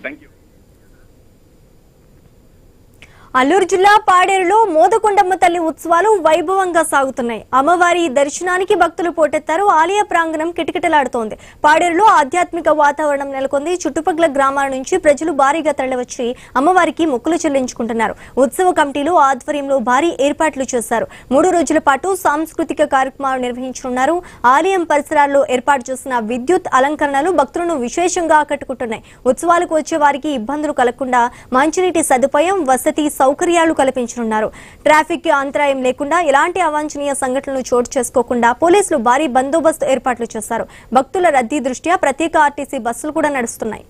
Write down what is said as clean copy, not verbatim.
Thank you. Alluri జిల్లా పాడేరులో మోదకొండమ్మ తల్లి ఉత్సవాలు వైభవంగా సాగుతున్నాయి. అమ్మవారి దర్శనానికి భక్తులు పోటెత్తారు. ఆలయ ప్రాంగణం కిటకిటలాడుతోంది. పాడేరులో ఆధ్యాత్మిక వాతావరణం నెలకొంది. చుట్టుపక్కల గ్రామాల నుంచి ప్రజలు భారీగా తరలివచ్చి అమ్మవారికి మొక్కులు చెల్లించుకుంటున్నారు. ఉత్సవ కమిటీలు ఆధ్వర్యంలో భారీ ఏర్పాట్లు చేశారు. 3 రోజుల పాటు సాంస్కృతిక కార్యక్రమాలు నిర్వహించనున్నారు. ఆలయం పరిసరాల్లో ఏర్పాటు చేసిన విద్యుత్ అలంకరణలు భక్తులను విశేషంగా ఆకట్టుకుంటున్నాయి. ఉత్సవాలకు వచ్చే వారికి ఇబ్బందులు కలగకుండా మంచినీటి సదుపాయం, వసతి సౌకర్యాలు కల్పించనున్నారు. ట్రాఫిక్ కి అంతరాయం లేకుండా ఎలాంటి అవాంఛనీయ సంఘటనలు చోటు చేసుకోకుండా పోలీసులు భారీ బందోబస్తు ఏర్పాట్లు చేశారు. భక్తుల రద్దీ దృష్ట్యా ప్రత్యేక ఆర్టీసీ బస్సులు కూడా నడుస్తున్నాయి.